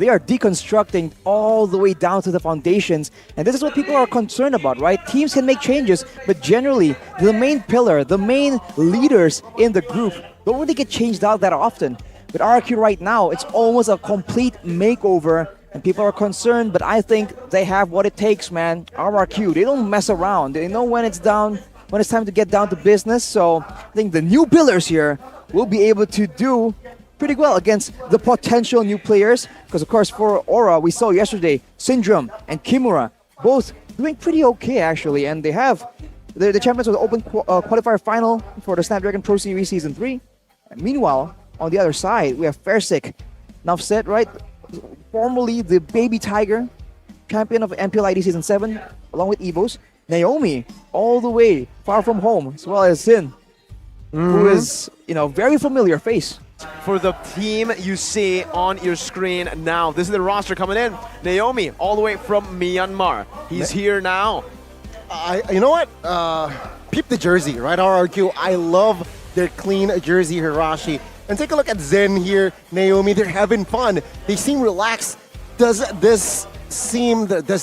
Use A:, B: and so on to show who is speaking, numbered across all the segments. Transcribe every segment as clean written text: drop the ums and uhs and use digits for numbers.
A: They are deconstructing all the way down to the foundations, and this is what people are concerned about, right? Teams can make changes, but generally, the main pillar, the main leaders in the group don't really get changed out that often. With RRQ right now, it's almost a complete makeover, and people are concerned, but I think they have what it takes, man. RRQ, they don't mess around. They know when it's down, when it's time to get down to business, so I think the new pillars here will be able to do pretty well against the potential new players, because of course for Aura, we saw yesterday, Syndrome and Kimura, both doing pretty okay actually, and they have the champions of the Open Qualifier Final for the Snapdragon Pro Series Season 3. And meanwhile, on the other side, we have Fairsick, Nufset, right? Formerly the Baby Tiger, champion of NPL-ID Season 7, along with Evos. NAOMI, all the way far from home, as well as Sin, who is, very familiar face.
B: For the team you see on your screen now, this is the roster coming in. NAOMI, all the way from Myanmar. He's here now.
C: You know what? Peep the jersey, right? RRQ. I love their clean jersey, Hirashi. And take a look at Zen here, NAOMI. They're having fun. They seem relaxed. Does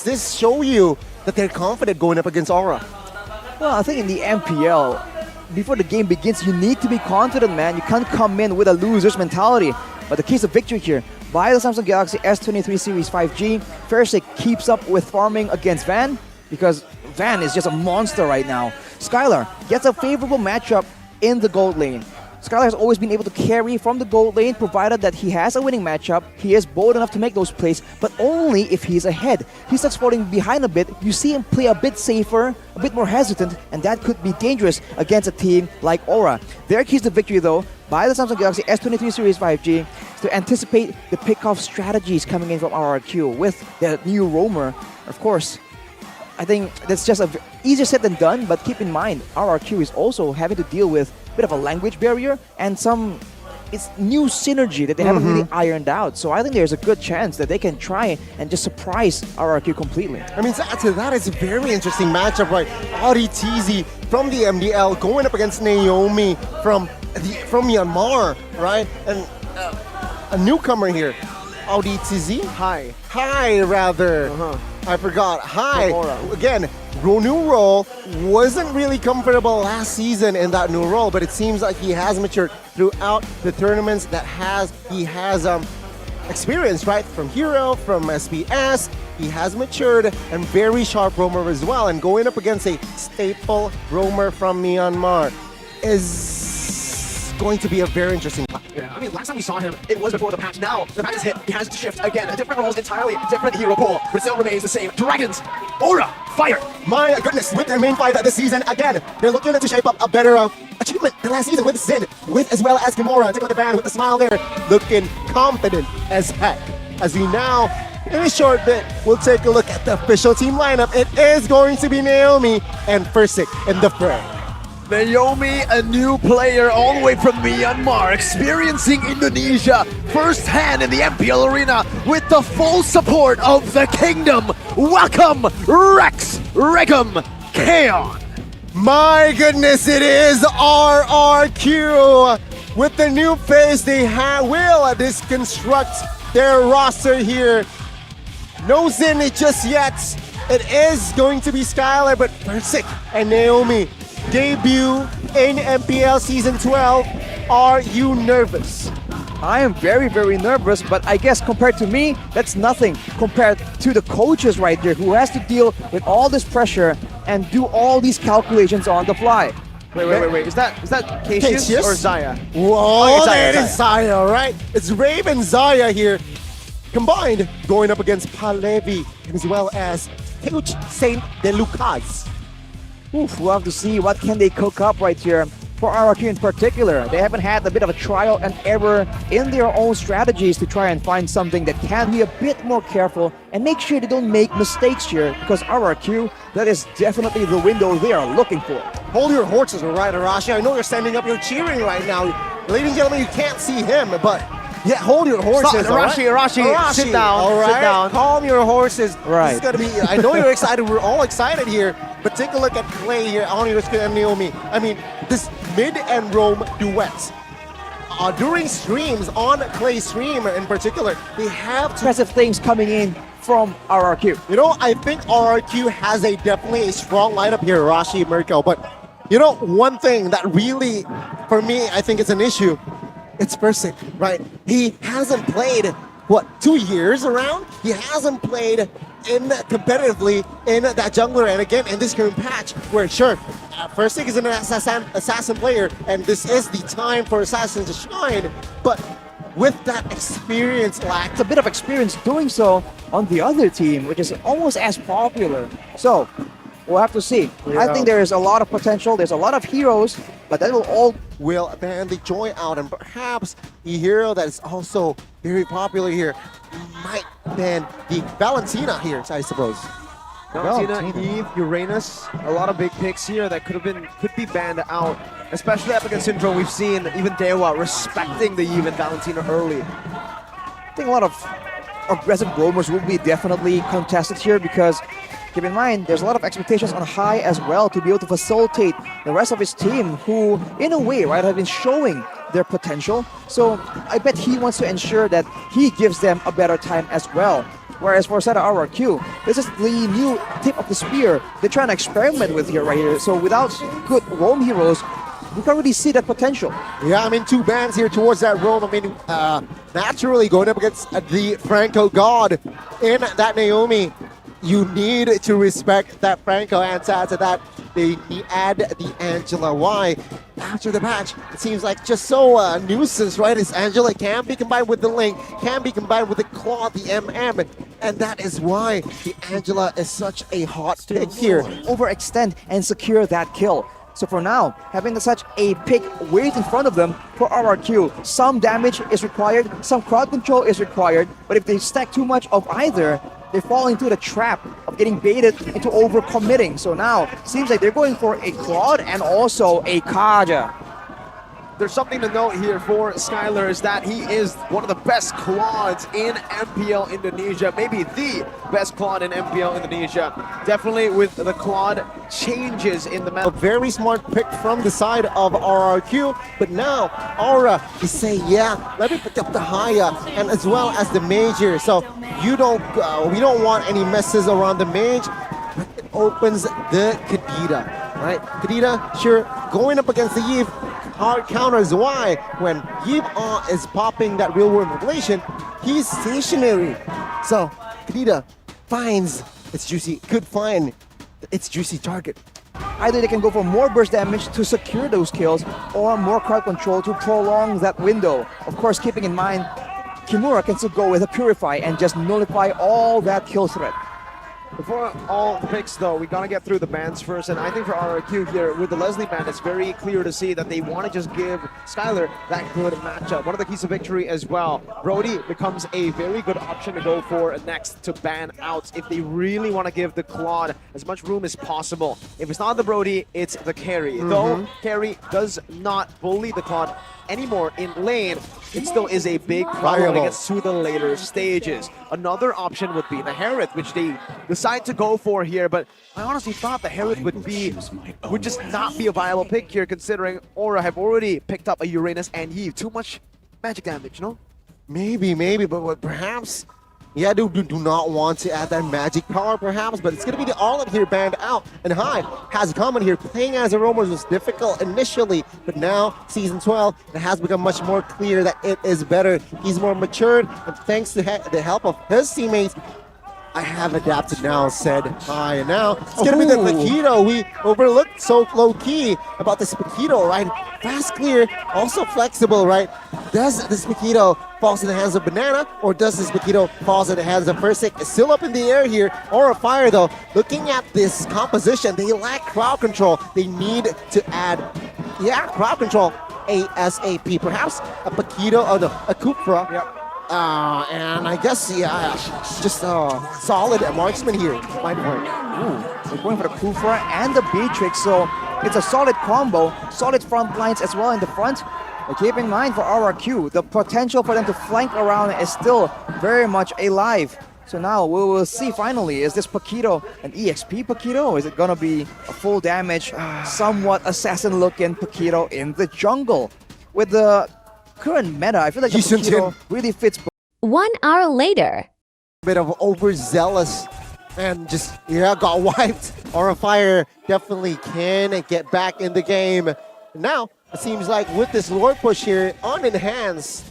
C: this show you that they're confident going up against Aura?
A: Well, I think in the MPL, before the game begins, you need to be confident, man. You can't come in with a loser's mentality. But the keys of victory here, by the Samsung Galaxy S23 Series 5G, Fairsick keeps up with farming against Van, because Van is just a monster right now. Skylar gets a favorable matchup in the gold lane. Skylar has always been able to carry from the gold lane, provided that he has a winning matchup. He is bold enough to make those plays, but only if he's ahead. He starts falling behind a bit. You see him play a bit safer, a bit more hesitant, and that could be dangerous against a team like Aura. Their keys to victory, though, by the Samsung Galaxy S23 Series 5G, is to anticipate the pick-off strategies coming in from RRQ with their new roamer. Of course, I think that's just easier said than done, but keep in mind, RRQ is also having to deal with a bit of a language barrier and it's new synergy that they haven't really ironed out. So I think there's a good chance that they can try and just surprise RRQ completely.
C: I mean, that is a very interesting matchup, right? Audi TZ from the MDL going up against NAOMI from Myanmar, right? And a newcomer here, Audi TZ. Hi, rather. I forgot. Hi. Again, new role. Wasn't really comfortable last season in that new role, but it seems like he has matured throughout the tournaments that he has experienced, right? From Hero, from SBS, he has matured, and very sharp roamer as well. And going up against a staple roamer from Myanmar is going to be a very interesting fight.
D: Yeah, I mean, last time we saw him, it was before the patch. Now, the patch is hit. He has to shift again. Different roles entirely, different hero pool. Brazil remains the same. Dragons, Aura, Fire.
C: My goodness, with their main fight this season, again, they're looking to shape up a better achievement than last season with Zin, as well as Kimura. Take a look at the band with the smile there, looking confident as heck. As we now, in a short bit, we'll take a look at the official team lineup. It is going to be NAOMI and Fairsick in the fray.
D: NAOMI, a new player all the way from Myanmar, experiencing Indonesia firsthand in the MPL arena with the full support of the kingdom. Welcome, Rex Regum Kaon.
C: My goodness, it is RRQ. With the new face, they will deconstruct their roster here. No Zin just yet. It is going to be Skylar, but Fairsick and NAOMI debut in MPL Season 12. Are you nervous?
A: I am very, very nervous, but I guess compared to me, that's nothing compared to the coaches right there who has to deal with all this pressure and do all these calculations on the fly.
B: Wait. Is that Cassius or Zaya?
C: Whoa,
B: Zaya,
C: it is Zaya, right? It's Raven Zaya here, combined, going up against Palevi, as well as Huge Saint De Lucas.
A: Oof, we'll have to see what can they cook up right here. For RRQ in particular, they haven't had a bit of a trial and error in their own strategies to try and find something that can be a bit more careful and make sure they don't make mistakes here, because RRQ, that is definitely the window they are looking for.
C: Hold your horses, right, Arashi? I know you're standing up, you're cheering right now. Ladies and gentlemen, you can't see him, but yeah, hold your horses.
B: Arashi, sit down.
C: All right,
B: sit down.
C: Calm your horses.
A: Right.
C: This is gonna be. I know you're excited. We're all excited here. But take a look at Clay here on your screen and NAOMI. I mean, this mid and roam duets. during streams, on Clay's stream in particular, they have to.
A: Impressive things coming in from RRQ.
C: You know, I think RRQ has definitely a strong lineup here, Rashi, Mirko. But you know, one thing that really, for me, I think it's an issue. It's Versik, right? He hasn't played, what, 2 years around? He hasn't played competitively in that jungler, and again in this current patch where sure Versik is an assassin player and this is the time for assassin to shine, but with that experience lack,
A: It's a bit of experience doing so on the other team, which is almost as popular. So we'll have to see. I think there is a lot of potential. There's a lot of heroes, but that will all
C: will ban the Joy out, and perhaps the hero that is also very popular here might ban the Valentina here, I suppose.
B: Valentina, Eve, Uranus, a lot of big picks here that could be banned out, especially up against Syndrome. We've seen even Dewa respecting the Eve and Valentina early.
A: I think a lot of aggressive roamers will be definitely contested here because keep in mind, there's a lot of expectations on High as well to be able to facilitate the rest of his team who, in a way, right, have been showing their potential. So I bet he wants to ensure that he gives them a better time as well. Whereas for Seta RRQ, this is the new tip of the spear they're trying to experiment with here, right here. So without good roam heroes, we can't really see that potential.
C: Yeah, I mean, 2 bans here towards that roam. I mean, naturally going up against the Franco God in that NAOMI. You need to respect that Franco, and to add to that, they add the Angela. Why? After the patch, it seems like just so nuisance, right? Is Angela can be combined with the Link, can be combined with the Claw, the MM, and that is why the Angela is such a hot pick here.
A: Overextend and secure that kill. So for now, having such a pick wait in front of them for RRQ, some damage is required, some crowd control is required, but if they stack too much of either, they fall into the trap of getting baited into overcommitting. So now, seems like they're going for a Claude and also a Kaja.
B: There's something to note here for Skylar is that he is one of the best Claudes in MPL Indonesia, maybe the best Claude in MPL Indonesia. Definitely with the Claude changes in the map.
C: A very smart pick from the side of RRQ, but now Aura is saying, yeah, let me pick up the Haya and as well as the Major. So you don't, we don't want any messes around the Mage. It opens the Kadita, right? Kadita, sure, going up against the Eve. Hard counters. Why? When Yip is popping that real world revelation, he's stationary. So Kadita finds its juicy, could find its juicy target.
A: Either they can go for more burst damage to secure those kills or more crowd control to prolong that window. Of course, keeping in mind, Kimura can still go with a Purify and just nullify all that kill threat.
B: Before all the picks, though, we gotta get through the bans first, and I think for RRQ here, with the Leslie ban, it's very clear to see that they want to just give Skylar that good matchup. One of the keys of victory as well. Brody becomes a very good option to go for next to ban out if they really want to give the Claude as much room as possible. If it's not the Brody, it's the carry. Though carry does not bully the Claude anymore in lane, it still is a big problem when it gets to the later stages. Another option would be the Herod, which they decide to go for here, but I honestly thought the Herod would just not be a viable pick here, considering Aura have already picked up a Uranus and Eve. Too much magic damage, no?
C: Maybe, but what perhaps, yeah, do not want to add that magic power perhaps, but it's going to be the Olive here banned out. And High has come in here playing as a roamer was difficult initially, but now Season 12, it has become much more clear that it is better. He's more matured, and thanks to the help of his teammates, I have adapted now, said High. And now it's going to be the Paquito. We overlooked so low-key about this Paquito, right? Fast clear, also flexible, right? Does this Paquito falls in the hands of Banana, or does this Paquito falls in the hands of Versik? It's still up in the air here, or a Fire though. Looking at this composition, they lack crowd control. They need to add, crowd control ASAP. Perhaps a Paquito, a Kupra.
B: Yep.
C: And I guess, just a solid marksman here.
A: They're going for the Kufra and the Beatrix, so it's a solid combo, solid front lines as well in the front. But keep in mind for RRQ, the potential for them to flank around is still very much alive. So now we will see finally, is this Paquito an EXP Paquito, or is it gonna be a full damage, somewhat assassin looking Paquito in the jungle? With the current meta, I feel like
C: Jason
A: Kabukido really fits.
E: 1 hour later.
C: Bit of overzealous and just got wiped. Aura Fire definitely can get back in the game. Now it seems like with this lore push here on Enhance,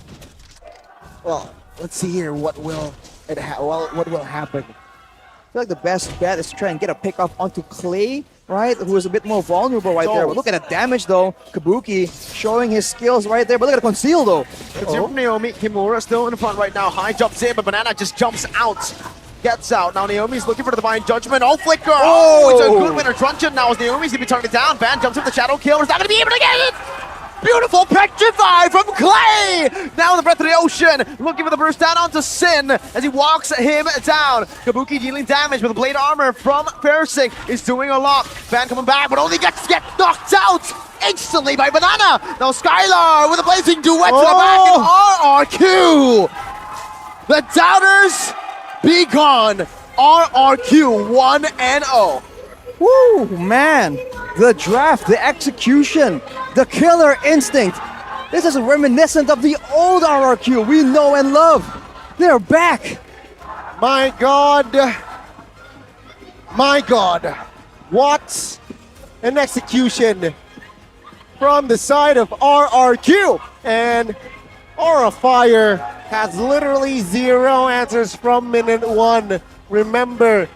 C: well, let's see here what will happen.
A: I feel like the best bet is to try and get a pick off onto Clay, right? Who is a bit more vulnerable right there. But look at the damage though. Kabuki showing his skills right there. But look at the conceal though.
B: Conceal from Naomi. Kimura still in front right now. High jumps in, but Banana just jumps out. Gets out. Now Naomi's looking for the Divine Judgment. Oh, Flicker! Oh, it's a good winner. Truncheon now as Naomi's gonna be targeted down. Van jumps in the Shadow Kill. Is not gonna be able to get it! Beautiful Petrify from Clay! Now in the Breath of the Ocean, looking for the burst down onto Sin as he walks him down. Kabuki dealing damage with the Blade Armor from Fersing is doing a lot. Van coming back, but only gets knocked out instantly by Banana. Now Skylar with a blazing duet to the back and RRQ! The doubters be gone. RRQ 1-0.
A: Woo, man. The draft, the execution, the killer instinct. This is reminiscent of the old RRQ we know and love. They're back.
C: My God. My God. What an execution from the side of RRQ. And Aura Fire has literally 0 answers from minute 1. Remember,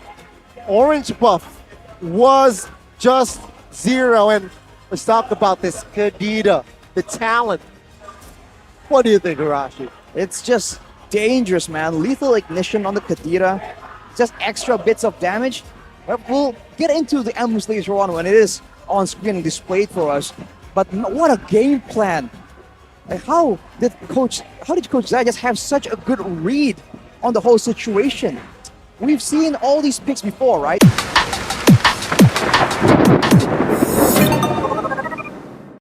C: Orange Buff was just 0. And let's talk about this Kadita, the talent. What do you think, Arashi?
A: It's just dangerous, man. Lethal ignition on the Kadita. Just extra bits of damage. But we'll get into the Endless later on when it is on screen and displayed for us. But what a game plan. Like how did Coach Zai just have such a good read on the whole situation? We've seen all these picks before, right?